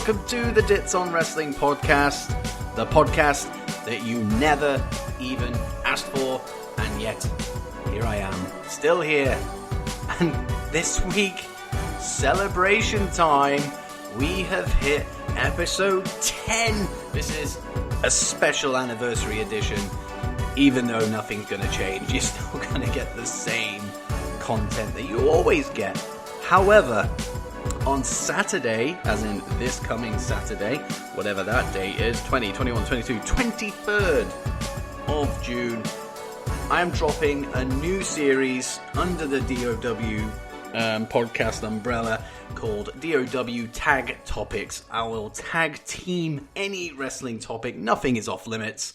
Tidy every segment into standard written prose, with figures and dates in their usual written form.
welcome to the Dits on Wrestling podcast, the podcast that you never even asked for, and yet here I am, still here. And this week, celebration time, we have hit episode 10. This is a special anniversary edition. Even though nothing's going to change, you're still going to get the same content that you always get. However, on Saturday, as in this coming Saturday, whatever that date is, 20, 21, 22, 23rd of June, I am dropping a new series under the DOW podcast umbrella called DOW Tag Topics. I will tag team any wrestling topic. Nothing is off limits.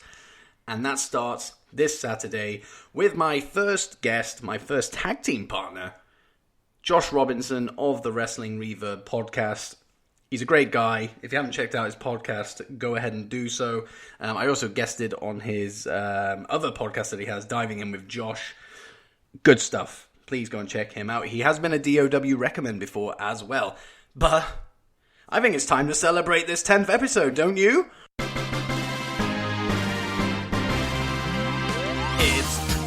And that starts this Saturday with my first guest, my first tag team partner, Josh Robinson of the Wrestling Reverb podcast. He's a great guy. If you haven't checked out his podcast, go ahead and do so. I also guested on his other podcast that he has, Diving In with Josh. Good stuff. Please go and check him out. He has been a DOW recommend before as well. But I think it's time to celebrate this 10th episode, don't you?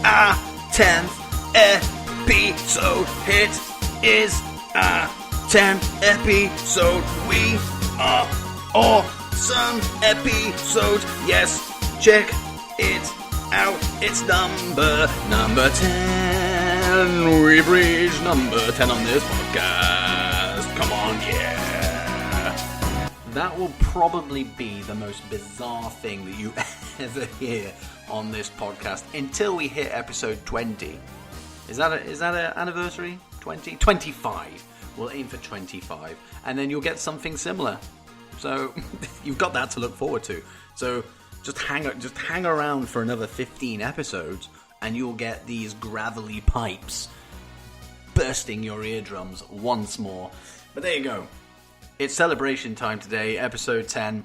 Our 10th episode. It is our 10th episode. We are awesome episode. Yes, check it out. It's number 10. We've reached number 10 on this podcast. Come on, yeah. That will probably be the most bizarre thing that you ever hear on this podcast until we hit episode 20. Is that an anniversary? 20? 25. We'll aim for 25. And then you'll get something similar. So you've got that to look forward to. So just hang around for another 15 episodes and you'll get these gravelly pipes bursting your eardrums once more. But there you go. It's celebration time today, episode 10.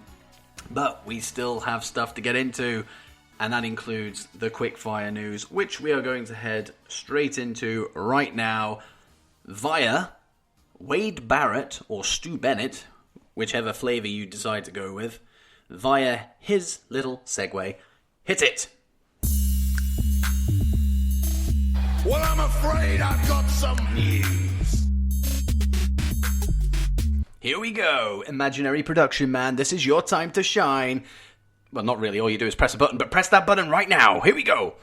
But we still have stuff to get into. And that includes the Quickfire news, which we are going to head straight into right now via Wade Barrett or Stu Bennett, whichever flavour you decide to go with, via his little segue. Hit it! Well, I'm afraid I've got some news. Here we go, imaginary production man, this is your time to shine. Well, not really. All you do is press a button, but press that button right now. Here we go.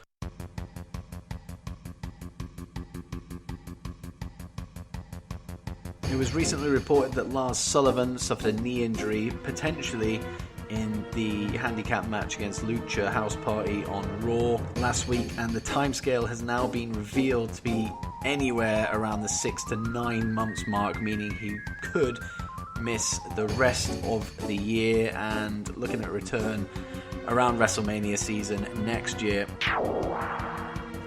It was recently reported that Lars Sullivan suffered a knee injury, potentially in the handicap match against Lucha House Party on Raw last week, and the timescale has now been revealed to be anywhere around the 6 to 9 months mark, meaning he could miss the rest of the year and looking at return around WrestleMania season next year.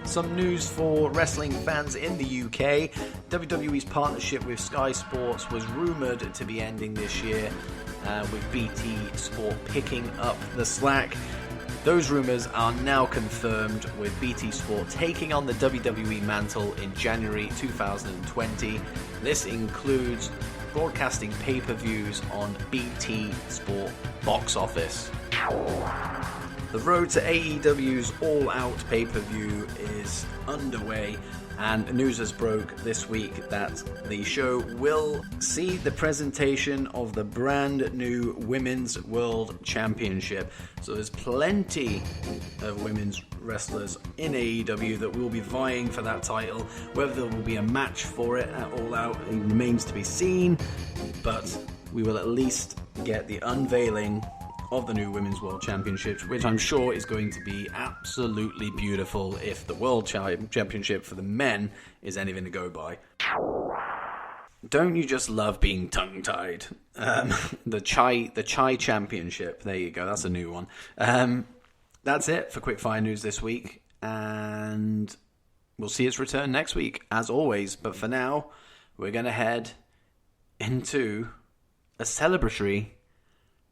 Some news for wrestling fans in the UK. WWE's partnership with Sky Sports was rumoured to be ending this year, with BT Sport picking up the slack. Those rumours are now confirmed, with BT Sport taking on the WWE mantle in January 2020. This includes broadcasting pay-per-views on BT Sport box office. The road to AEW's All Out pay-per-view is underway, and news has broke this week that the show will see the presentation of the brand new Women's World Championship. So there's plenty of women's wrestlers in AEW that will be vying for that title. Whether there will be a match for it at All Out remains to be seen, but we will at least get the unveiling of the new Women's World Championships, which I'm sure is going to be absolutely beautiful if the World Championship for the men is anything to go by. Don't you just love being tongue-tied? The Chai Championship. There you go. That's a new one. That's it for Quickfire News this week, and we'll see its return next week, as always. But for now, we're going to head into a celebratory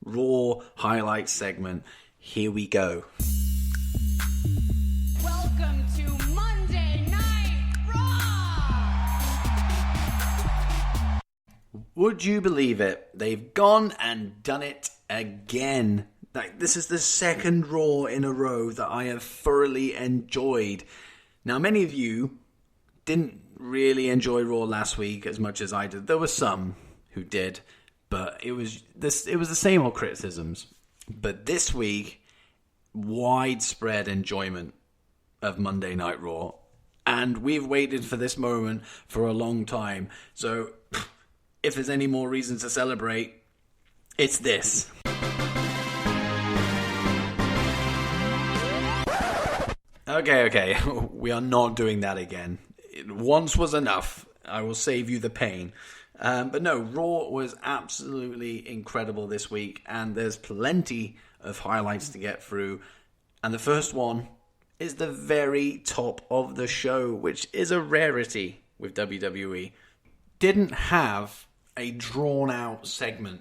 Raw highlights segment. Here we go. Welcome to Monday Night Raw! Would you believe it? They've gone and done it again. Like, this is the second Raw in a row that I have thoroughly enjoyed. Now, many of you didn't really enjoy Raw last week as much as I did. There were some who did, but it was the same old criticisms. But this week, widespread enjoyment of Monday Night Raw. And we've waited for this moment for a long time. So, if there's any more reason to celebrate, it's this. Okay. We are not doing that again. Once was enough. I will save you the pain. But no, Raw was absolutely incredible this week. And there's plenty of highlights to get through. And the first one is the very top of the show, which is a rarity with WWE. Didn't have a drawn-out segment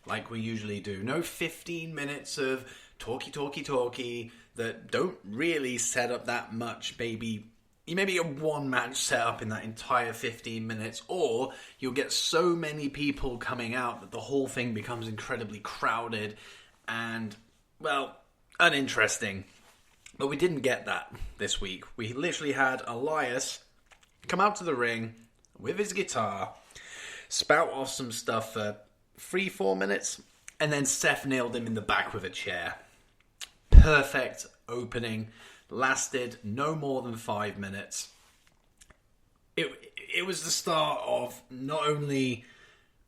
like we usually do. No 15 minutes of talky that don't really set up that much. Maybe a one match set up in that entire 15 minutes, or you'll get so many people coming out that the whole thing becomes incredibly crowded and, well, uninteresting. But we didn't get that this week. We literally had Elias come out to the ring with his guitar, spout off some stuff for 3-4 minutes, and then Seth nailed him in the back with a chair. Perfect opening. Lasted no more than 5 minutes. It was the start of not only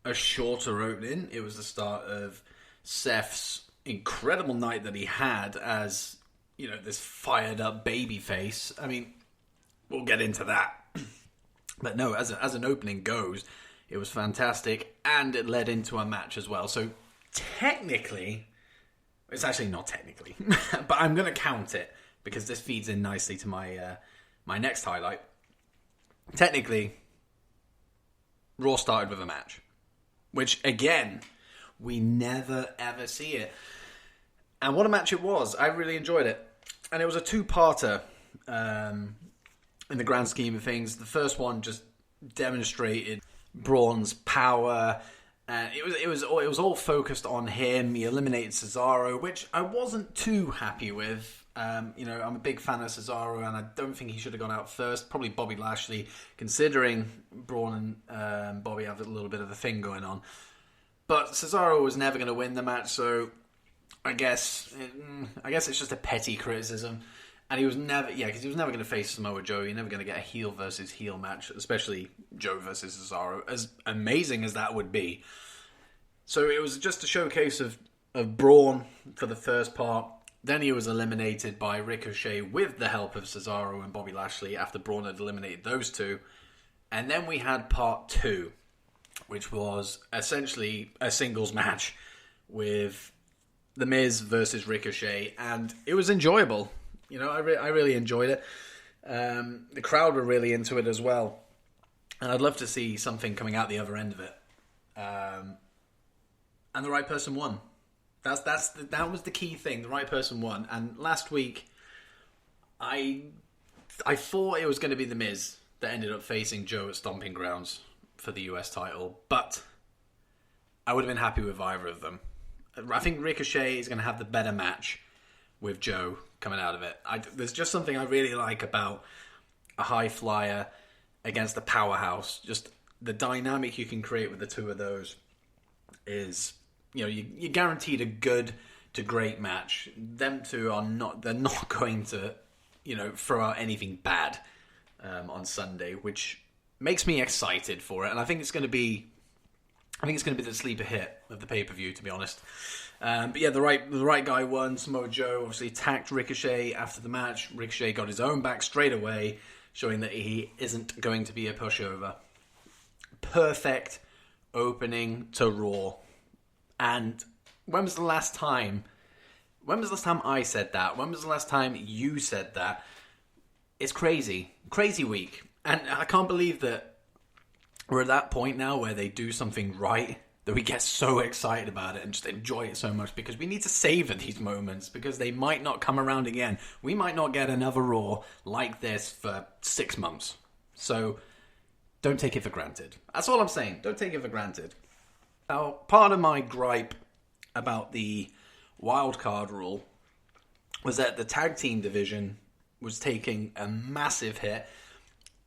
a shorter opening, it was the start of Seth's incredible night that he had as, you know, this fired up babyface. I mean, we'll get into that. But no, as an opening goes, it was fantastic, and it led into a match as well. So technically, it's actually not technically, but I'm going to count it because this feeds in nicely to my next highlight. Technically, Raw started with a match, which again, we never ever see it. And what a match it was. I really enjoyed it. And it was a two-parter in the grand scheme of things. The first one just demonstrated Braun's power, and it was all focused on him. He eliminated Cesaro, which I wasn't too happy with. I'm a big fan of Cesaro, and I don't think he should have gone out first. Probably Bobby Lashley, considering Braun and Bobby have a little bit of a thing going on. But Cesaro was never going to win the match, so I guess it's just a petty criticism. And he was never going to face Samoa Joe. You're never going to get a heel versus heel match, especially Joe versus Cesaro, as amazing as that would be. So it was just a showcase of Braun for the first part. Then he was eliminated by Ricochet with the help of Cesaro and Bobby Lashley after Braun had eliminated those two. And then we had part 2, which was essentially a singles match with The Miz versus Ricochet, and it was enjoyable. You know, I really enjoyed it. The crowd were really into it as well, and I'd love to see something coming out the other end of it. And the right person won. That was the key thing. The right person won. And last week, I thought it was going to be The Miz that ended up facing Joe at Stomping Grounds for the US title, but I would have been happy with either of them. I think Ricochet is going to have the better match with Joe coming out of it. There's just something I really like about a high flyer against a powerhouse. Just the dynamic you can create with the two of those is, you know, you're guaranteed a good to great match. Them two they're not going to, you know, throw out anything bad on Sunday, which makes me excited for it. And I think it's going to be the sleeper hit of the pay-per-view, to be honest. But yeah, the right guy won. Samoa Joe obviously attacked Ricochet after the match. Ricochet got his own back straight away, showing that he isn't going to be a pushover. Perfect opening to Raw. And when was the last time I said that? When was the last time you said that? It's crazy. Crazy week. And I can't believe that we're at that point now where they do something right, that we get so excited about it and just enjoy it so much, because we need to savor these moments, because they might not come around again. We might not get another Raw like this for 6 months. So don't take it for granted. That's all I'm saying. Don't take it for granted. Now, part of my gripe about the wildcard rule was that the tag team division was taking a massive hit.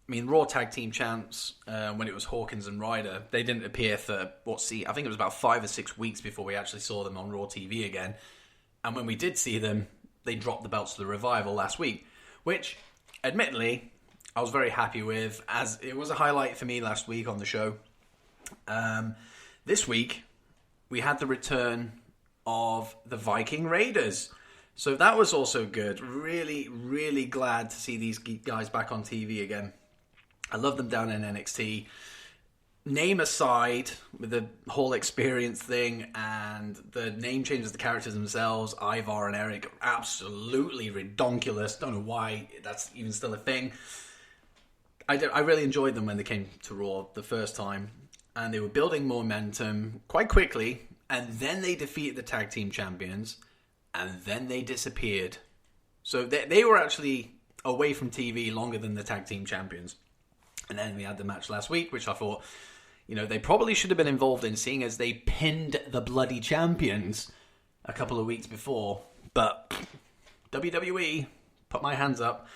I mean, Raw Tag Team Champs, when it was Hawkins and Ryder, they didn't appear for, I think it was about 5 or 6 weeks before we actually saw them on Raw TV again. And when we did see them, they dropped the belts to the Revival last week, which, admittedly, I was very happy with, as it was a highlight for me last week on the show. This week, we had the return of the Viking Raiders. So that was also good. Really, really glad to see these guys back on TV again. I love them down in NXT. Name aside, with the whole experience thing and the name changes of the characters themselves, Ivar and Eric, absolutely redonkulous. Don't know why that's even still a thing. I really enjoyed them when they came to Raw the first time. And they were building momentum quite quickly. And then they defeated the tag team champions. And then they disappeared. So they were actually away from TV longer than the tag team champions. And then we had the match last week, which I thought, they probably should have been involved in, seeing as they pinned the bloody champions a couple of weeks before. But WWE, put my hands up.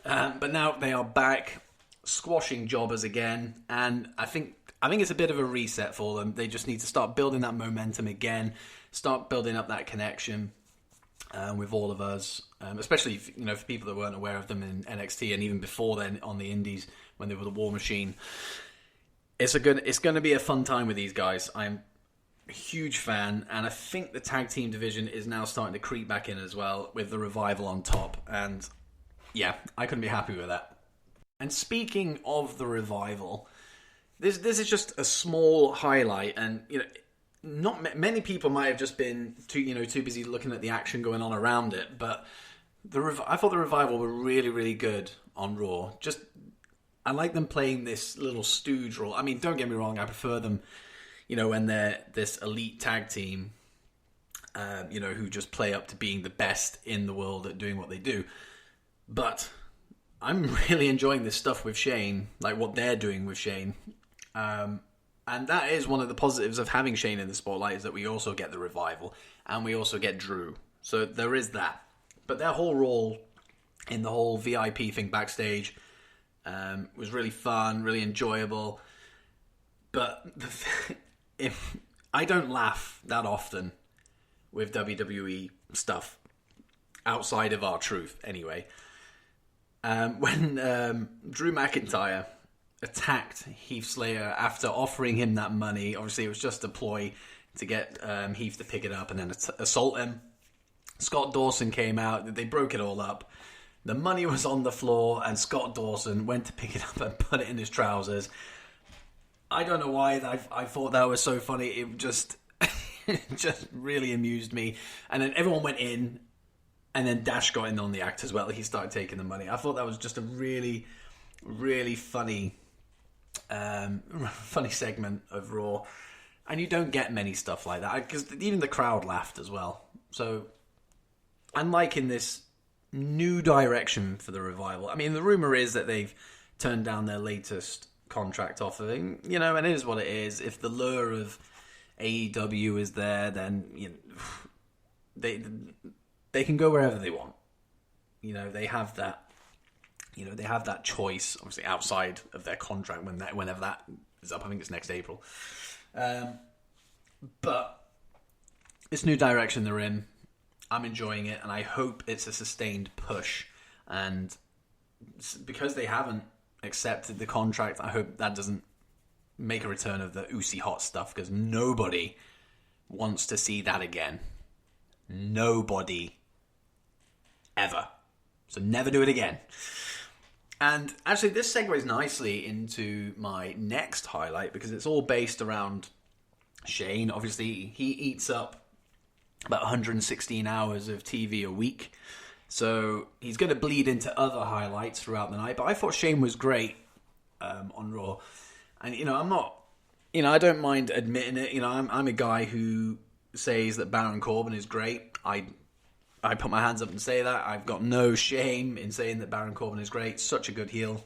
But now they are back, squashing jobbers again. And I think it's a bit of a reset for them. They just need to start building that momentum again, start building up that connection with all of us, especially for people that weren't aware of them in NXT and even before then on the Indies when they were the War Machine. It's going to be a fun time with these guys. I'm a huge fan, and I think the tag team division is now starting to creep back in as well with the Revival on top. And yeah, I couldn't be happy with that. And speaking of the Revival, this is just a small highlight, and not many people might have just been too busy looking at the action going on around it. But I thought the Revival were really, really good on Raw. I like them playing this little stooge role. I mean, don't get me wrong, I prefer them, when they're this elite tag team, who just play up to being the best in the world at doing what they do. But I'm really enjoying this stuff with Shane, like what they're doing with Shane. And that is one of the positives of having Shane in the spotlight, is that we also get the Revival and we also get Drew. So there is that. But their whole role in the whole VIP thing backstage was really fun, really enjoyable. But if I don't laugh that often with WWE stuff outside of R-Truth, anyway. When Drew McIntyre attacked Heath Slater after offering him that money, obviously it was just a ploy to get Heath to pick it up and then assault him. Scott Dawson came out, they broke it all up. The money was on the floor, and Scott Dawson went to pick it up and put it in his trousers. I don't know why I thought that was so funny. It just really amused me. And then everyone went in, and then Dash got in on the act as well. He started taking the money. I thought that was just a really, really funny segment of Raw. And you don't get many stuff like that, because even the crowd laughed as well. So I'm liking this new direction for the Revival. I mean, the rumor is that they've turned down their latest contract offer, and it is what it is. If the lure of AEW is there, then they can go wherever they want. They have that. They have that choice, obviously outside of their contract whenever that is up. I think it's next April. But this new direction they're in, I'm enjoying it, and I hope it's a sustained push. And because they haven't accepted the contract, I hope that doesn't make a return of the Uzi Hot stuff, because nobody wants to see that again. Nobody. Ever. So never do it again. And actually, this segues nicely into my next highlight, because it's all based around Shane. Obviously, he eats up about 116 hours of TV a week. So he's going to bleed into other highlights throughout the night. But I thought Shane was great on Raw. And, I'm not... I don't mind admitting it. I'm a guy who says that Baron Corbin is great. I put my hands up and say that. I've got no shame in saying that Baron Corbin is great. Such a good heel.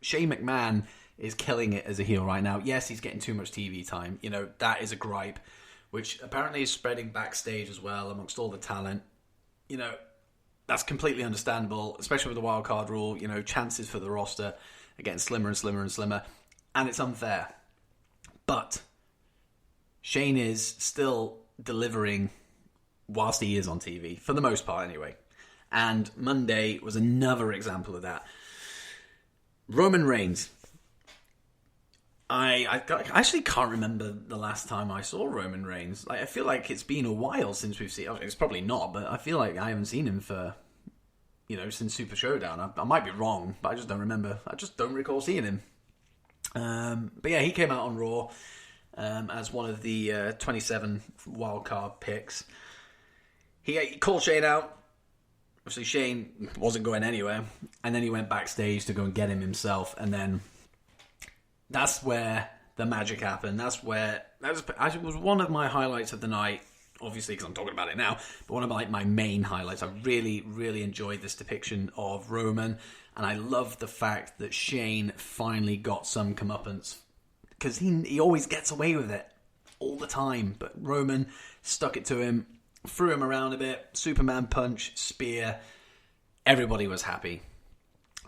Shane McMahon is killing it as a heel right now. Yes, he's getting too much TV time. You know, that is a gripe, which apparently is spreading backstage as well amongst all the talent. You know, that's completely understandable, especially with the wild card rule. You know, chances for the roster are getting slimmer and slimmer and slimmer, and it's unfair. But Shane is still delivering whilst he is on TV, for the most part anyway. And Monday was another example of that. Roman Reigns. I actually can't remember the last time I saw Roman Reigns. Like, I feel like it's been a while since we've seen... It's probably not, but I feel like I haven't seen him for, you know, since Super Showdown. I might be wrong, but I just don't remember. I just don't recall seeing him. But yeah, he came out on Raw as one of the 27 wildcard picks. He called Shane out. Obviously, Shane wasn't going anywhere. And then he went backstage to go and get him himself. And then that's where the magic happened. That was one of my highlights of the night. Obviously, because I'm talking about it now. But one of my main highlights. I really, really enjoyed this depiction of Roman. And I love the fact that Shane finally got some comeuppance. Because he always gets away with it all the time. But Roman stuck it to him. Threw him around a bit, Superman punch, spear. Everybody was happy.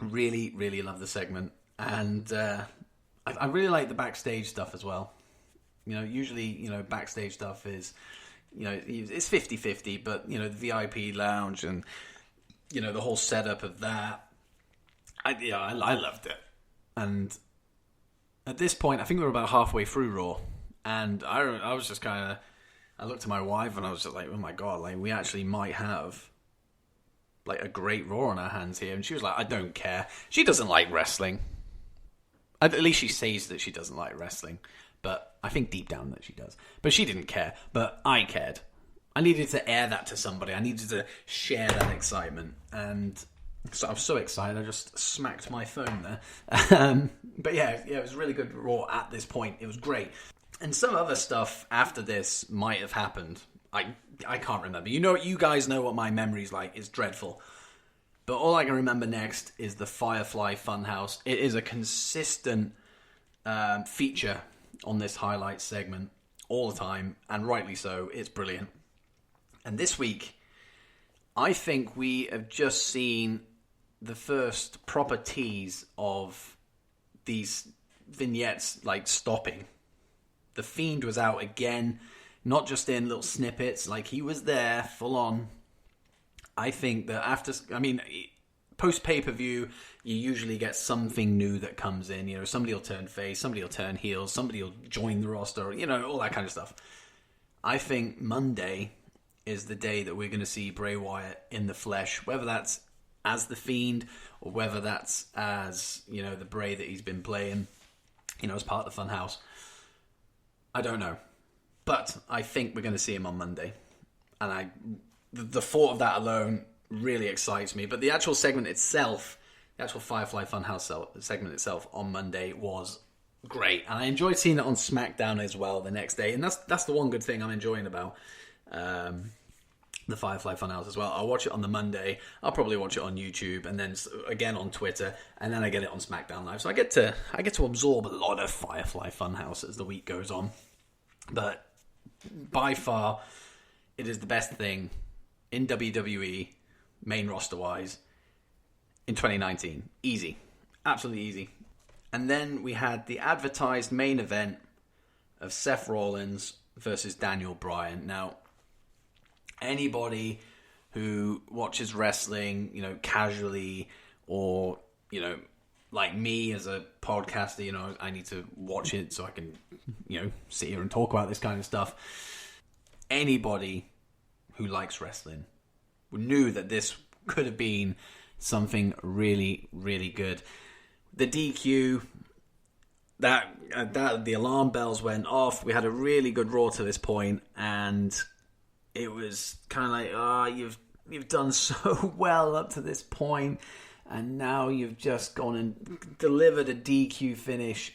Really, really loved the segment. And I really like the backstage stuff as well. You know, usually, you know, backstage stuff is, you know, it's 50-50, but, you know, the VIP lounge and, you know, the whole setup of that. I loved it. And at this point, I think we were about halfway through Raw. And I was just kind of... I looked at my wife and I was just like, oh my God, like, we actually might have like a great Raw on our hands here. And she was like, I don't care. She doesn't like wrestling. At least she says that she doesn't like wrestling. But I think deep down that she does. But she didn't care. But I cared. I needed to air that to somebody. I needed to share that excitement. And so I was so excited, I just smacked my phone there. But yeah, it was really good Raw at this point. It was great. And some other stuff after this might have happened. I can't remember. You guys know what my memory's like. It's dreadful. But all I can remember next is the Firefly Funhouse. It is a consistent feature on this highlight segment all the time, and rightly so. It's brilliant. And this week, I think we have just seen the first proper tease of these vignettes like stopping. The Fiend was out again, not just in little snippets, like he was there full on. I think that post pay-per-view, you usually get something new that comes in. You know, somebody will turn face, somebody will turn heel, somebody will join the roster, you know, all that kind of stuff. I think Monday is the day that we're going to see Bray Wyatt in the flesh, whether that's as the Fiend or whether that's as, you know, the Bray that he's been playing, you know, as part of the Funhouse. I don't know. But I think we're going to see him on Monday. And the thought of that alone really excites me. But the actual segment itself, the actual Firefly Funhouse segment itself on Monday was great. And I enjoyed seeing it on SmackDown as well the next day. And that's the one good thing I'm enjoying about the Firefly Funhouse as well. I'll watch it on the Monday. I'll probably watch it on YouTube and then again on Twitter, and then I get it on SmackDown Live. So I get to absorb a lot of Firefly Funhouse as the week goes on. But by far, it is the best thing in WWE, main roster wise, in 2019. Easy, absolutely easy. And then we had the advertised main event of Seth Rollins versus Daniel Bryan. Now, anybody who watches wrestling, you know, casually, or, you know, like me as a podcaster, you know, I need to watch it so I can, you know, sit here and talk about this kind of stuff. Anybody who likes wrestling knew that this could have been something really, really good. The DQ, that the alarm bells went off. We had a really good Raw to this point, and it was kind of like, you've done so well up to this point, and now you've just gone and delivered a DQ finish,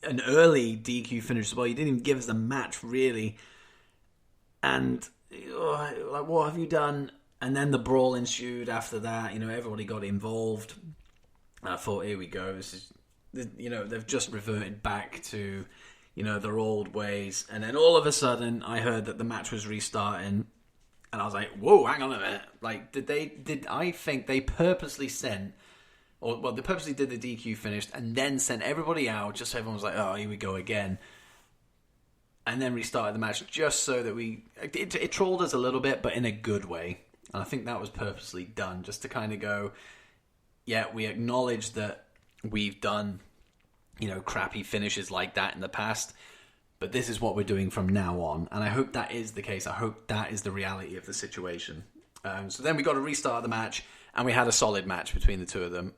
an early DQ finish as well. You didn't even give us a match, really. And, like, what have you done? And then the brawl ensued after that. You know, everybody got involved. And I thought, here we go. This they've just reverted back to, their old ways. And then all of a sudden, I heard that the match was restarting, and I was like, whoa, hang on a minute. Like, I think they purposely sent, they purposely did the DQ finish and then sent everybody out just so everyone was like, oh, here we go again. And then restarted the match just so that it trolled us a little bit, but in a good way. And I think that was purposely done, just to kind of go, yeah, we acknowledge that we've done, crappy finishes like that in the past, but this is what we're doing from now on. And I hope that is the case. I hope that is the reality of the situation. So then we got to restart the match, and we had a solid match between the two of them.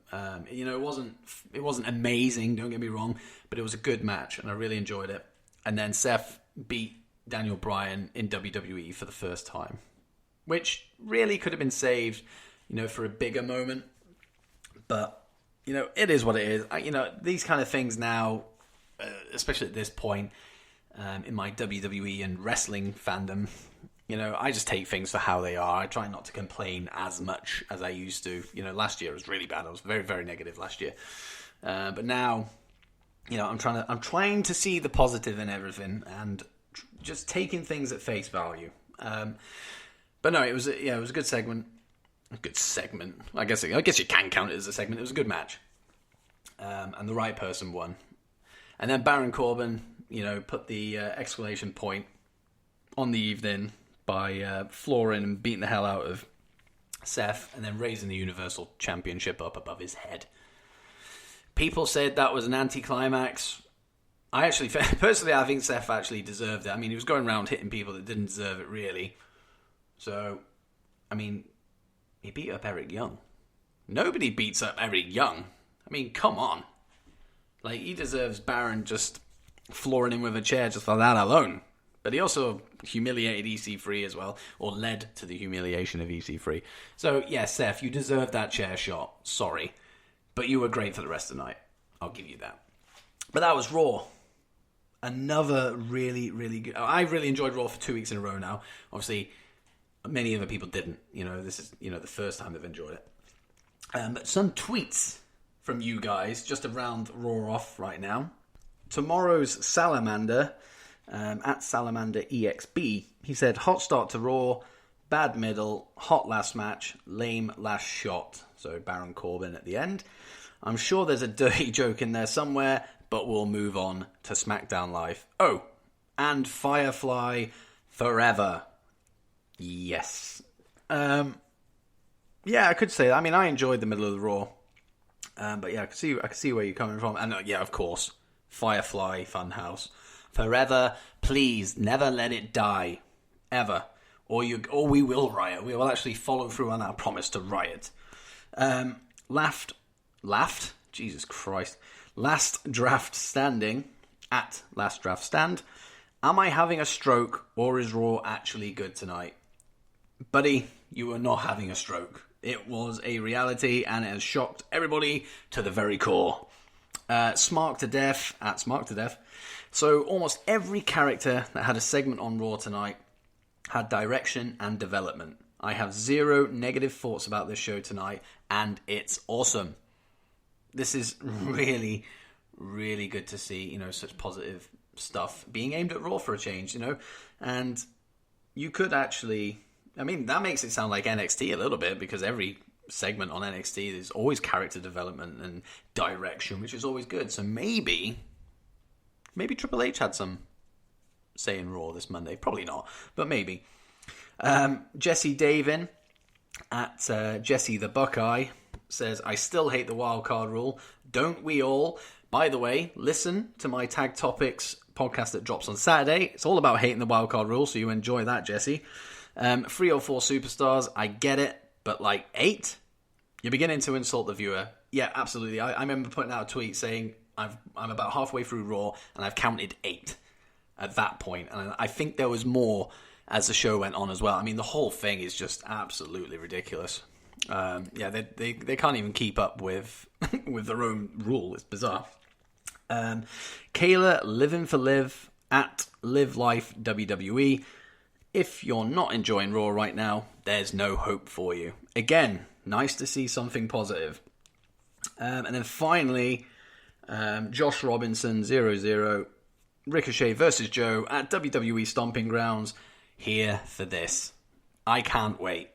It wasn't amazing, don't get me wrong, but it was a good match, and I really enjoyed it. And then Seth beat Daniel Bryan in WWE for the first time, which really could have been saved, for a bigger moment. But, it is what it is. These kind of things now, especially at this point in my WWE and wrestling fandom, I just take things for how they are. I try not to complain as much as I used to. Last year was really bad. I was very, very negative last year. But now, I'm trying to see the positive in everything and just taking things at face value. But no, it was a good segment. A good segment. I guess you can count it as a segment. It was a good match. And the right person won. And then Baron Corbin, put the exclamation point on the evening by flooring and beating the hell out of Seth and then raising the Universal Championship up above his head. People said that was an anticlimax. Personally, I think Seth actually deserved it. I mean, he was going around hitting people that didn't deserve it, really. So, I mean, he beat up Eric Young. Nobody beats up Eric Young. I mean, come on. Like, he deserves Baron just flooring him with a chair just for that alone. But he also humiliated EC3 as well, or led to the humiliation of EC3. So, yeah, Seth, you deserve that chair shot. Sorry. But you were great for the rest of the night. I'll give you that. But that was Raw. Another really, really good... I really enjoyed Raw for 2 weeks in a row now. Obviously, many other people didn't. This is, the first time they've enjoyed it. But some tweets from you guys just around Raw off right now. Tomorrow's Salamander, at Salamander EXB, he said, hot start to Raw, bad middle, hot last match, lame last shot. So Baron Corbin at the end. I'm sure there's a dirty joke in there somewhere, but we'll move on to SmackDown Live. Oh, and Firefly forever. Yes. Yeah, I could say that. I mean, I enjoyed the middle of the Raw. But yeah, I can see where you're coming from. And yeah, of course, Firefly Funhouse. Forever, please, never let it die. Ever. Or we will riot. We will actually follow through on our promise to riot. Laughed? Jesus Christ. Last Draft Standing, at Last Draft Stand. Am I having a stroke, or is Raw actually good tonight? Buddy, you are not having a stroke. It was a reality, and it has shocked everybody to the very core. Smark to Death, at Smark to Death. So almost every character that had a segment on Raw tonight had direction and development. I have zero negative thoughts about this show tonight, and it's awesome. This is really, really good to see, such positive stuff being aimed at Raw for a change, and you could actually, I mean, that makes it sound like NXT a little bit, because every segment on NXT there's always character development and direction, which is always good. So maybe Triple H had some say in Raw this Monday. Probably not, but maybe. Jesse Davin at Jesse the Buckeye says, I still hate the wildcard rule. Don't we all? By the way, listen to my Tag Topics podcast that drops on Saturday. It's all about hating the wildcard rule, so you enjoy that, Jesse. 3 or 4 superstars, I get it, but like 8? You're beginning to insult the viewer. Yeah, absolutely. I remember putting out a tweet saying I'm about halfway through Raw, and I've counted 8 at that point. And I think there was more as the show went on as well. I mean, the whole thing is just absolutely ridiculous. Yeah, they can't even keep up with with their own rule. It's bizarre. Kayla Living for Liv at Live Life WWE. If you're not enjoying Raw right now, there's no hope for you. Again, nice to see something positive. And then finally, Josh Robinson 0-0. Ricochet versus Joe at WWE Stomping Grounds. Here for this. I can't wait.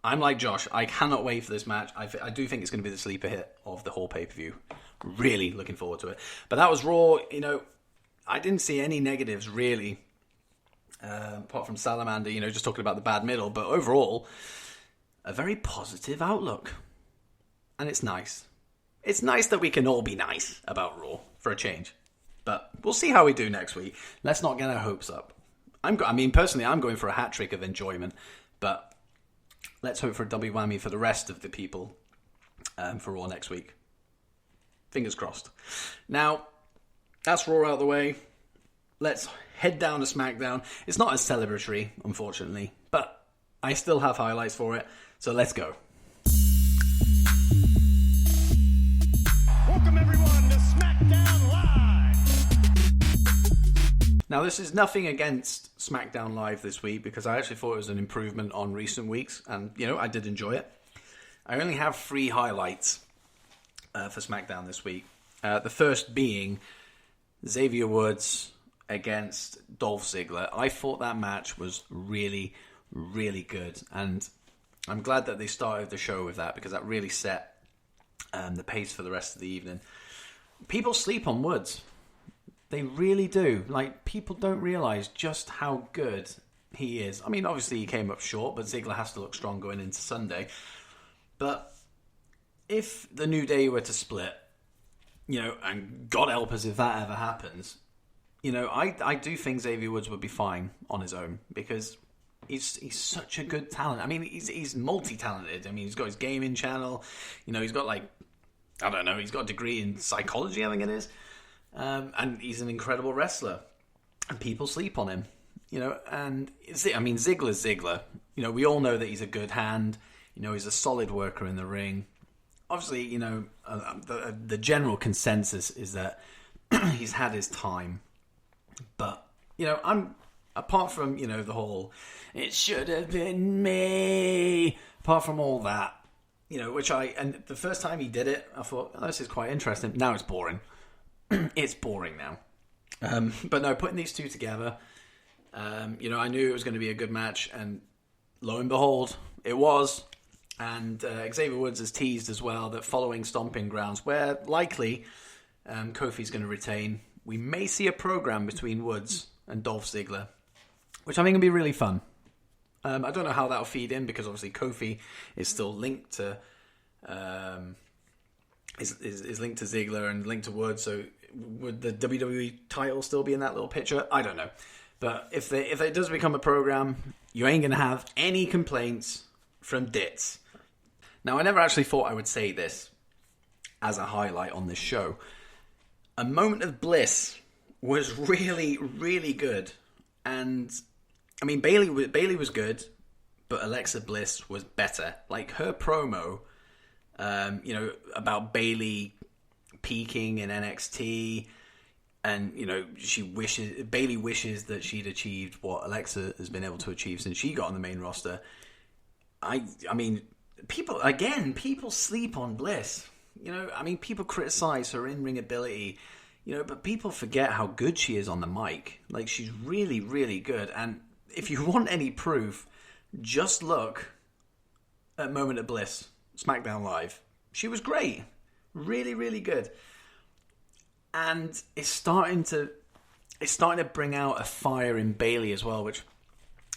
I'm like Josh. I cannot wait for this match. I do think it's going to be the sleeper hit of the whole pay-per-view. Really looking forward to it. But that was Raw. You know, I didn't see any negatives, really. Apart from Salamander, you know, just talking about the bad middle. But overall, a very positive outlook. And it's nice. It's nice that we can all be nice about Raw for a change. But we'll see how we do next week. Let's not get our hopes up. Personally, I'm going for a hat trick of enjoyment. But let's hope for a double whammy for the rest of the people for Raw next week. Fingers crossed. Now, that's Raw out of the way. Let's head down to SmackDown. It's not as celebratory, unfortunately, but I still have highlights for it. So let's go. Welcome everyone to SmackDown Live. Now, this is nothing against SmackDown Live this week because I actually thought it was an improvement on recent weeks, and you know I did enjoy it. I only have 3 highlights for SmackDown this week. The first being Xavier Woods against Dolph Ziggler. I thought that match was really, really good, and I'm glad that they started the show with that because that really set the pace for the rest of the evening. People sleep on Woods. They really do. Like, people don't realize just how good he is. I mean, obviously he came up short, but Ziggler has to look strong going into Sunday. But if the New Day were to split, you know, and God help us if that ever happens, you know, I do think Xavier Woods would be fine on his own because he's such a good talent. I mean, he's multi-talented. I mean, he's got his gaming channel. You know, he's got he's got a degree in psychology, I think it is. And he's an incredible wrestler. And people sleep on him. You know, and Ziggler's Ziggler. You know, we all know that he's a good hand. You know, he's a solid worker in the ring. Obviously, you know, the general consensus is that he's had his time. But, you know, apart from, you know, the whole, it should have been me, apart from all that, you know, and the first time he did it, I thought, oh, this is quite interesting. Now it's boring. It's boring now. But no, putting these two together, you know, I knew it was going to be a good match, and lo and behold, it was. And Xavier Woods has teased as well that following Stomping Grounds, where likely Kofi's going to retain, we may see a program between Woods and Dolph Ziggler, which I think will be really fun. I don't know how that'll feed in because obviously Kofi is still linked to is linked to Ziggler and linked to Woods. So would the WWE title still be in that little picture? I don't know. But if it does become a program, you ain't gonna have any complaints from Ditz. Now, I never actually thought I would say this as a highlight on this show. A Moment of Bliss was really, really good. And, I mean, Bayley was good, but Alexa Bliss was better. Like, her promo, you know, about Bayley peaking in NXT, and, you know, Bayley wishes that she'd achieved what Alexa has been able to achieve since she got on the main roster. I mean, people sleep on Bliss. You know, I mean, people criticize her in-ring ability, you know, but people forget how good she is on the mic. Like, she's really, really good. And if you want any proof, just look at Moment of Bliss, SmackDown Live. She was great. Really, really good. And it's starting to bring out a fire in Bayley as well, which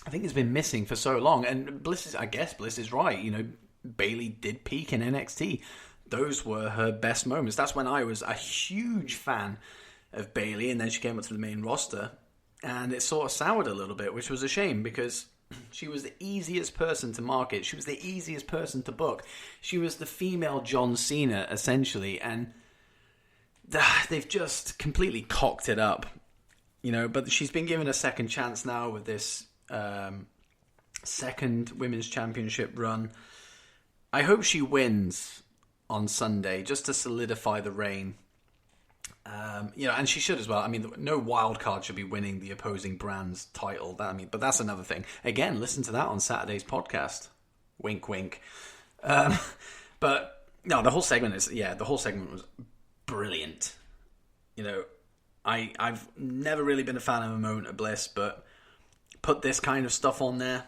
I think has been missing for so long. And Bliss is right. You know, Bayley did peak in NXT. Those were her best moments. That's when I was a huge fan of Bayley, and then she came up to the main roster, and it sort of soured a little bit, which was a shame because she was the easiest person to market. She was the easiest person to book. She was the female John Cena, essentially, and they've just completely cocked it up, you know. But she's been given a second chance now with this second women's championship run. I hope she wins on Sunday just to solidify the reign. You know, and she should as well. I mean, no wild card should be winning the opposing brand's title. But that's another thing. Again, listen to that on Saturday's podcast. Wink, wink. But no, the whole segment was brilliant. You know, I've never really been a fan of a Moment of Bliss, but put this kind of stuff on there,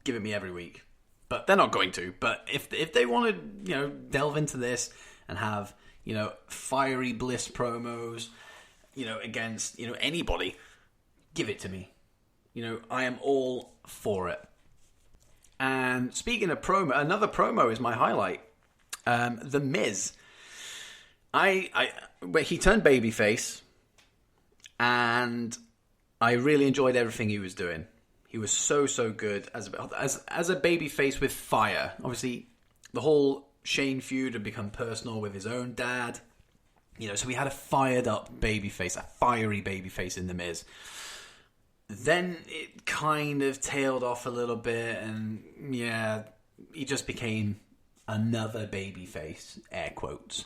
give it me every week. But they're not going to. But if they want to, you know, delve into this and have, you know, fiery Bliss promos, you know, against, you know, anybody, give it to me. You know, I am all for it. And speaking of promo, another promo is my highlight. The Miz. He turned babyface, and I really enjoyed everything he was doing. He was so good as a babyface with fire. Obviously, the whole Shane feud had become personal with his own dad. You know, so we had a fired up babyface, a fiery babyface in The Miz. Then it kind of tailed off a little bit, and yeah, he just became another babyface, air quotes.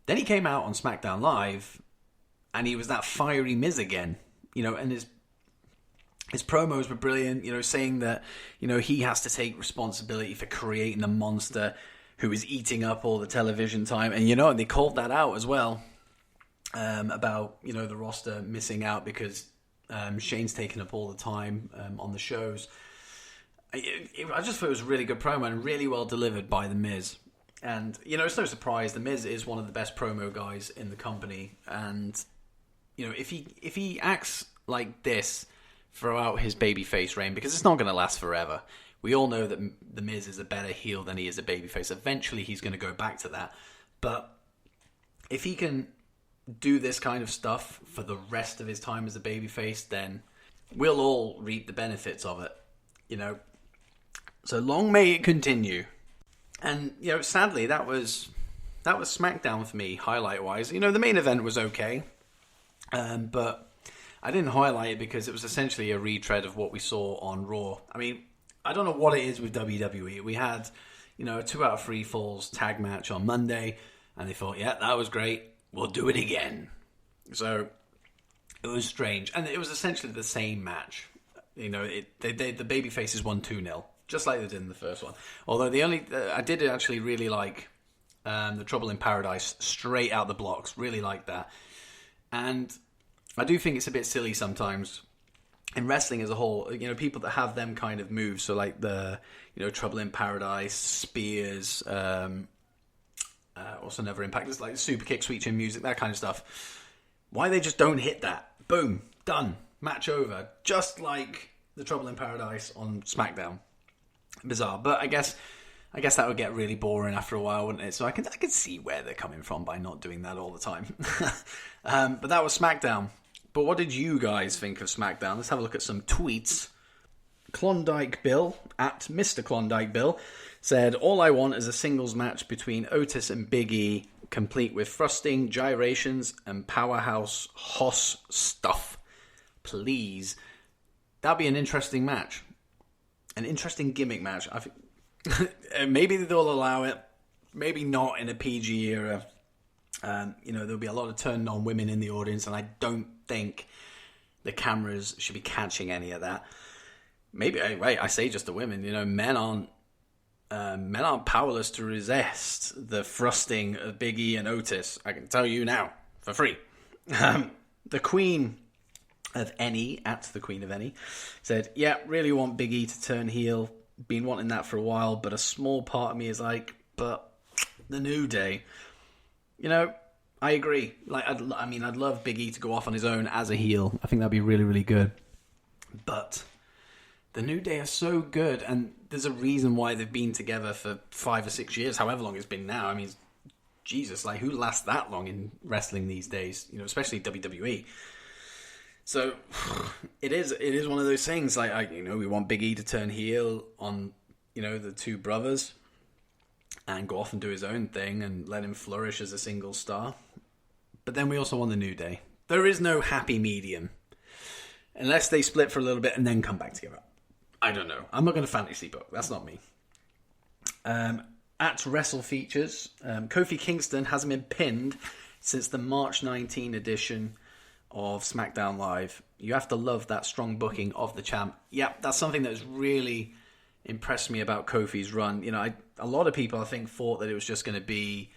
Then he came out on SmackDown Live, and he was that fiery Miz again. You know, and his promos were brilliant, you know, saying that, you know, he has to take responsibility for creating a monster who is eating up all the television time. And, you know, they called that out as well, about, you know, the roster missing out because Shane's taking up all the time on the shows. I just thought it was a really good promo and really well delivered by The Miz. And, you know, it's no surprise The Miz is one of the best promo guys in the company. And, you know, if he acts like this throughout his babyface reign, because it's not going to last forever. We all know that The Miz is a better heel than he is a babyface. Eventually, he's going to go back to that. But if he can do this kind of stuff for the rest of his time as a babyface, then we'll all reap the benefits of it. You know, so long may it continue. And, you know, sadly, that was SmackDown for me, highlight-wise. You know, the main event was okay, but I didn't highlight it because it was essentially a retread of what we saw on Raw. I mean, I don't know what it is with WWE. We had, you know, a 2 out of 3 falls tag match on Monday, and they thought, yeah, that was great. We'll do it again. So it was strange, and it was essentially the same match. You know, the babyfaces won 2-0, just like they did in the first one. Although I did actually really like the Trouble in Paradise straight out the blocks. Really like that, and I do think it's a bit silly sometimes in wrestling as a whole. You know, people that have them kind of moves, so like the, you know, Trouble in Paradise, Spears, also Never Impact, it's like super kick, sweet chin music, that kind of stuff. Why they just don't hit that? Boom, done, match over, just like the Trouble in Paradise on SmackDown. Bizarre, but I guess that would get really boring after a while, wouldn't it? So I can see where they're coming from by not doing that all the time. But that was SmackDown. But what did you guys think of SmackDown? Let's have a look at some tweets. Klondike Bill, at Mr. Klondike Bill, said, all I want is a singles match between Otis and Big E, complete with thrusting, gyrations, and powerhouse Hoss stuff. Please. That'd be an interesting match. An interesting gimmick match. I think maybe they'll allow it. Maybe not in a PG era. You know, there'll be a lot of turned on women in the audience, and I don't think the cameras should be catching any of that. Maybe, wait, I say just the women. You know, men aren't powerless to resist the thrusting of Big E and Otis. I can tell you now, for free. The Queen of Any, at the Queen of Any, said, yeah, really want Big E to turn heel. Been wanting that for a while, but a small part of me is like, but the New Day. You know, I agree. Like, I'd love Big E to go off on his own as a heel. I think that'd be really, really good. But the New Day are so good, and there's a reason why they've been together for 5 or 6 years, however long it's been now. I mean, Jesus, like, who lasts that long in wrestling these days? You know, especially WWE. So it is one of those things. Like, you know, we want Big E to turn heel on, you know, the two brothers and go off and do his own thing and let him flourish as a single star. But then we also want the New Day. There is no happy medium unless they split for a little bit and then come back together. I don't know. I'm not going to fantasy book. That's not me. At Wrestle Features, Kofi Kingston hasn't been pinned since the March 19 edition of SmackDown Live. You have to love that strong booking of the champ. Yeah, that's something that has really impressed me about Kofi's run. You know, a lot of people, I think, thought that it was just going to be,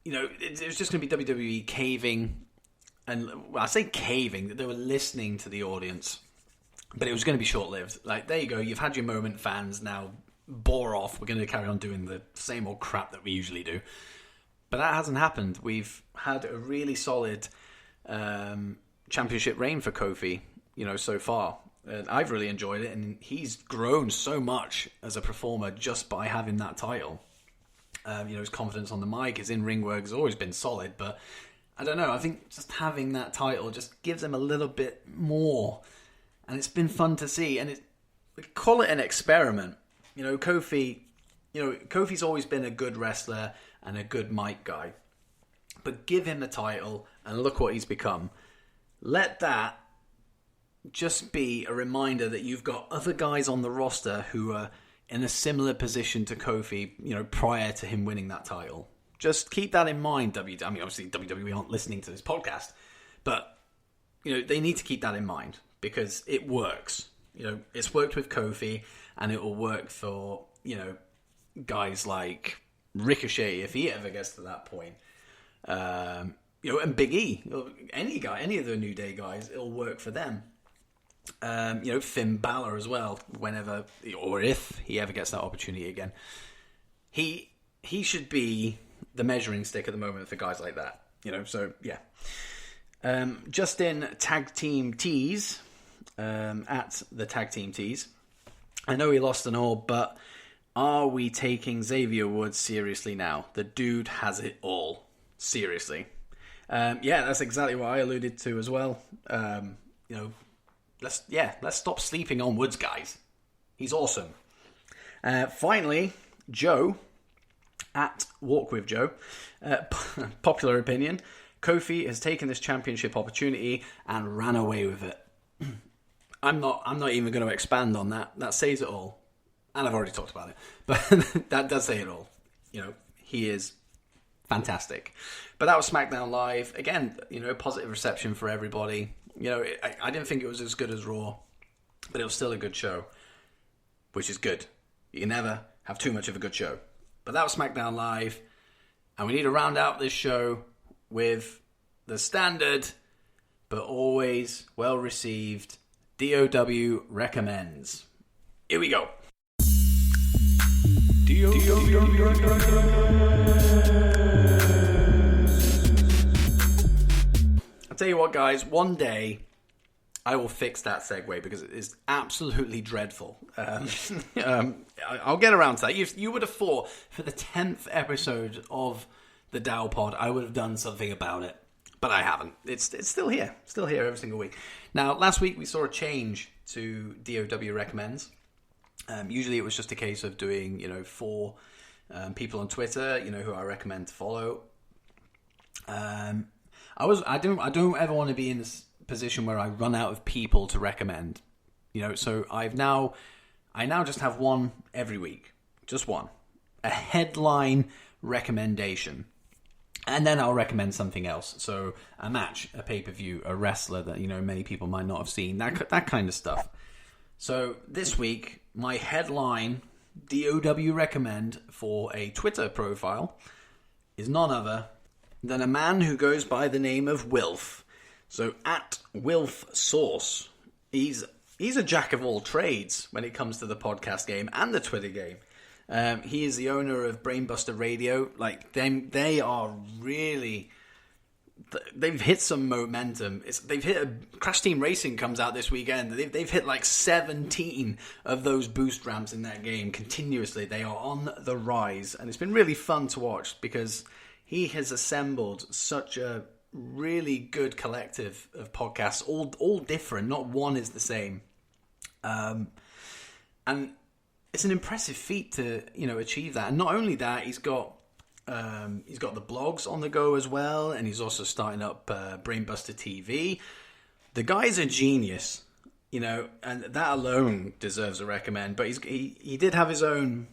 it was just going to be WWE caving. And I say caving, that they were listening to the audience. But it was going to be short-lived. Like, there you go. You've had your moment, fans. Now, bore off. We're going to carry on doing the same old crap that we usually do. But that hasn't happened. We've had a really solid championship reign for Kofi, so far. And I've really enjoyed it. And he's grown so much as a performer just by having that title. His confidence on the mic, his in-ring work has always been solid. But I don't know. I think just having that title just gives him a little bit more. And it's been fun to see. And we call it an experiment. Kofi's always been a good wrestler and a good mic guy. But give him the title and look what he's become. Let that just be a reminder that you've got other guys on the roster who are in a similar position to Kofi, prior to him winning that title. Just keep that in mind, obviously WWE aren't listening to this podcast, but, they need to keep that in mind because it works. It's worked with Kofi and it will work for, guys like Ricochet if he ever gets to that point. And Big E, any of the New Day guys, it'll work for them. Finn Balor as well, whenever or if he ever gets that opportunity again. He should be the measuring stick at the moment for guys like that. So yeah. Just in Tag Team Tees, at the Tag Team Tees, I know he lost and all, but are we taking Xavier Woods seriously now? The dude has it all. Seriously. That's exactly what I alluded to as well. Let's stop sleeping on Woods, guys. He's awesome. Finally, Joe, at Walk With Joe, popular opinion, Kofi has taken this championship opportunity and ran away with it. I'm not even going to expand on that. That says it all. And I've already talked about it. But that does say it all. He is fantastic. But that was SmackDown Live. Again, positive reception for everybody. I didn't think it was as good as Raw, but it was still a good show, which is good. You can never have too much of a good show. But that was SmackDown Live, and we need to round out this show with the standard, but always well-received DOW Recommends. Here we go. DOW I'll tell you what, guys, one day I will fix that segue because it is absolutely dreadful. I'll get around to that. You would have thought for the 10th episode of the DOWPOD I would have done something about it, but I haven't. It's still here every single week. Now, last week we saw a change to DOW Recommends. Usually it was just a case of doing, 4 people on Twitter, who I recommend to follow. I don't ever want to be in this position where I run out of people to recommend. So I now just have one every week. Just one. A headline recommendation. And then I'll recommend something else. So a match, a pay-per-view, a wrestler that, many people might not have seen. That kind of stuff. So this week, my headline DOW recommend for a Twitter profile is none other than a man who goes by the name of Wilf. So at Wilf Source, he's a jack of all trades when it comes to the podcast game and the Twitter game. He is the owner of Brainbuster Radio. They are really... They've hit some momentum. Crash Team Racing comes out this weekend. They've hit 17 of those boost ramps in that game continuously. They are on the rise, and it's been really fun to watch because he has assembled such a really good collective of podcasts, all different. Not one is the same, and it's an impressive feat to achieve that. And not only that, he's got the blogs on the go as well, and he's also starting up Brainbuster TV. The guy's a genius, and that alone deserves a recommend. But he did have his own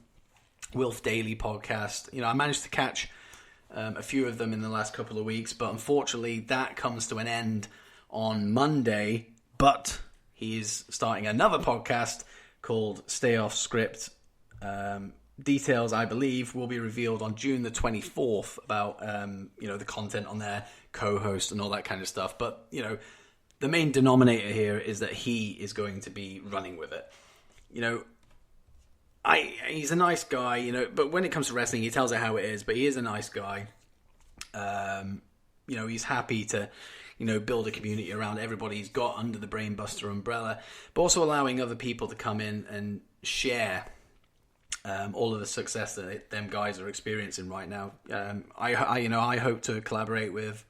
Wilf Daily podcast. I managed to catch a few of them in the last couple of weeks, but unfortunately that comes to an end on Monday. But he is starting another podcast called Stay Off Script. details, I believe, will be revealed on June the 24th about, the content on their co-host and all that kind of stuff. But, the main denominator here is that he is going to be running with it. He's a nice guy, but when it comes to wrestling, he tells it how it is, but he is a nice guy. He's happy to, build a community around everybody he's got under the Brainbuster umbrella, but also allowing other people to come in and share all of the success that them guys are experiencing right now. I hope to collaborate with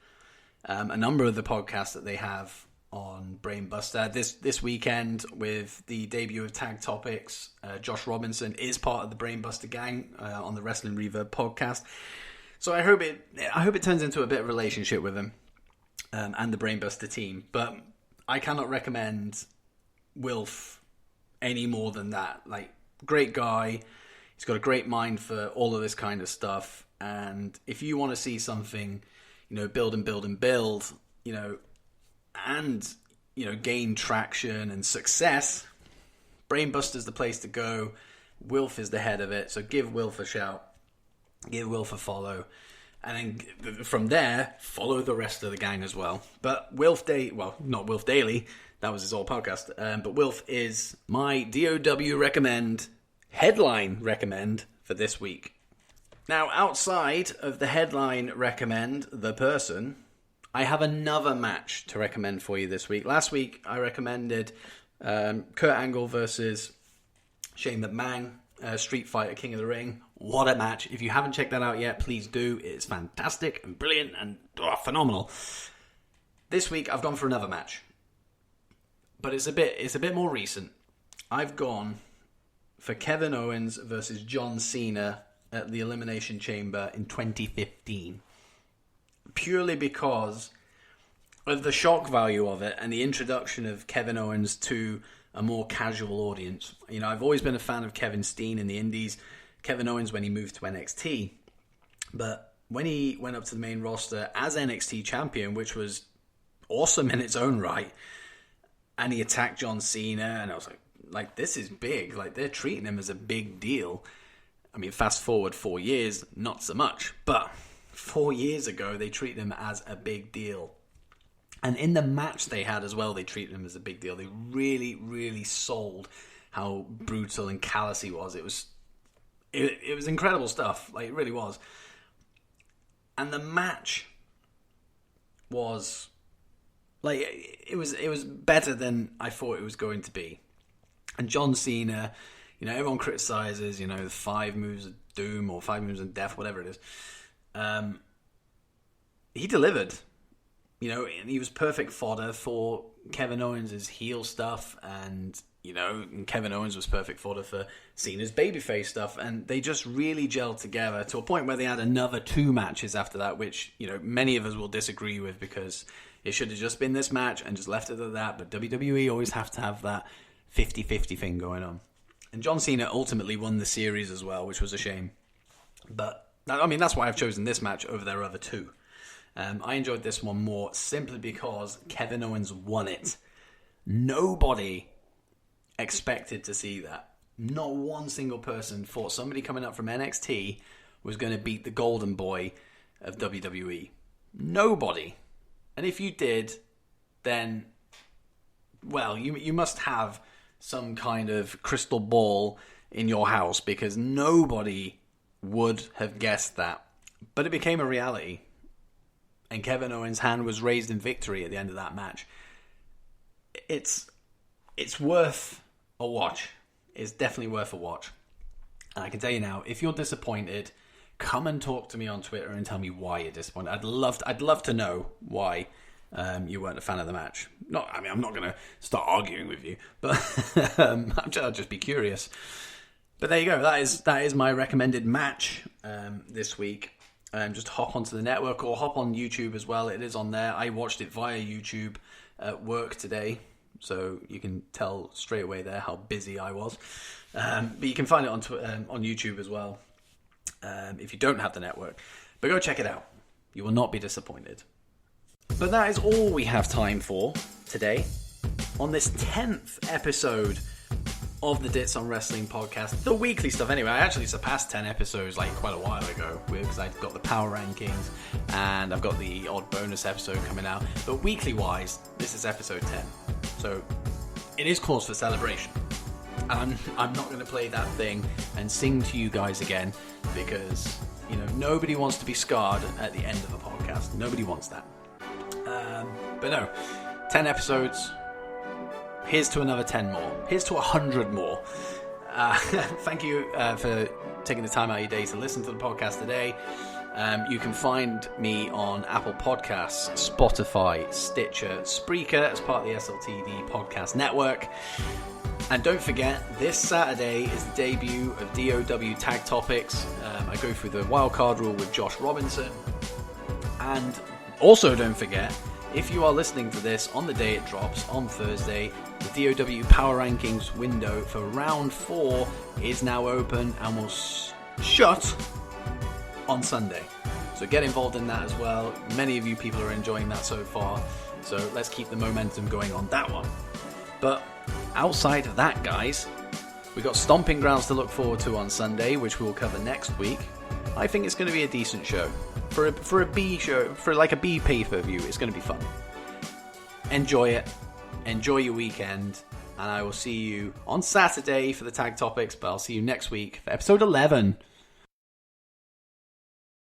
a number of the podcasts that they have on Brainbuster. This weekend with the debut of Tag Topics, Josh Robinson is part of the Brainbuster gang on the Wrestling Reverb podcast. So I hope it turns into a bit of a relationship with him and the Brainbuster team. But I cannot recommend Wilf any more than that. Like, great guy. He's got a great mind for all of this kind of stuff. And if you want to see something, build and build and build, and, gain traction and success, Brainbuster's the place to go. Wilf is the head of it. So give Wilf a shout. Give Wilf a follow. And then from there, follow the rest of the gang as well. But not Wilf Daily. That was his old podcast. But Wilf is my DOW headline recommend for this week. Now, outside of the headline recommend, the person, I have another match to recommend for you this week. Last week, I recommended Kurt Angle versus Shane McMahon, Street Fighter King of the Ring. What a match. If you haven't checked that out yet, please do. It's fantastic and brilliant and phenomenal. This week, I've gone for another match. But it's a bit more recent. I've gone for Kevin Owens versus John Cena at the Elimination Chamber in 2015. Purely because of the shock value of it and the introduction of Kevin Owens to a more casual audience. I've always been a fan of Kevin Steen in the Indies, Kevin Owens when he moved to NXT. But when he went up to the main roster as NXT champion, which was awesome in its own right, and he attacked John Cena, and I was like, this is big. Like, they're treating him as a big deal. I mean, fast forward 4 years, not so much. But 4 years ago, they treated him as a big deal. And in the match they had as well, they treated him as a big deal. They really, really sold how brutal and callous he was. It was incredible stuff. Like, it really was. And the match was, like, it was better than I thought it was going to be. And John Cena, everyone criticizes, the 5 moves of doom or 5 moves of death, whatever it is. He delivered, and he was perfect fodder for Kevin Owens' heel stuff, and Kevin Owens was perfect fodder for Cena's babyface stuff, and they just really gelled together to a point where they had another 2 matches after that, which, many of us will disagree with because it should have just been this match and just left it at that, but WWE always have to have that 50-50 thing going on. And John Cena ultimately won the series as well, which was a shame. But, that's why I've chosen this match over their other 2. I enjoyed this one more simply because Kevin Owens won it. Nobody expected to see that. Not one single person thought somebody coming up from NXT was going to beat the golden boy of WWE. Nobody. And if you did, then, well, you must have some kind of crystal ball in your house, because nobody would have guessed that. But it became a reality. And Kevin Owens' hand was raised in victory at the end of that match. It's worth a watch. It's definitely worth a watch. And I can tell you now, if you're disappointed, come and talk to me on Twitter and tell me why you're disappointed. I'd love to know why you weren't a fan of the match. I'm not going to start arguing with you, but I'll just be curious. But there you go. That is my recommended match this week. Just hop onto the network or hop on YouTube as well. It is on there. I watched it via YouTube at work today, so you can tell straight away there how busy I was. But you can find it on YouTube as well if you don't have the network. But go check it out. You will not be disappointed. But that is all we have time for today on this 10th episode of the Dits on Wrestling podcast, the weekly stuff. Anyway, I actually surpassed 10 episodes like quite a while ago because I've got the power rankings and I've got the odd bonus episode coming out. But weekly wise, this is episode 10. So it is cause for celebration. And I'm not going to play that thing and sing to you guys again because, you know, nobody wants to be scarred at the end of a podcast. Nobody wants that. But no, 10 episodes. Here's to another 10 more. Here's to 100 more. Thank you for taking the time out of your day to listen to the podcast today. You can find me on Apple Podcasts, Spotify, Stitcher, Spreaker as part of the SLTD podcast network. And don't forget, this Saturday is the debut of DOW Tag Topics. I go through the wildcard rule with Josh Robinson. And also don't forget, if you are listening to this on the day it drops, on Thursday, the DOW Power Rankings window for round 4 is now open and will shut on Sunday. So get involved in that as well. Many of you people are enjoying that so far. So let's keep the momentum going on that one. But outside of that, guys, we've got Stomping Grounds to look forward to on Sunday, which we will cover next week. I think it's going to be a decent show. For a B show, for like a B pay-per-view, it's going to be fun. Enjoy it. Enjoy your weekend. And I will see you on Saturday for the Tag Topics, but I'll see you next week for episode 11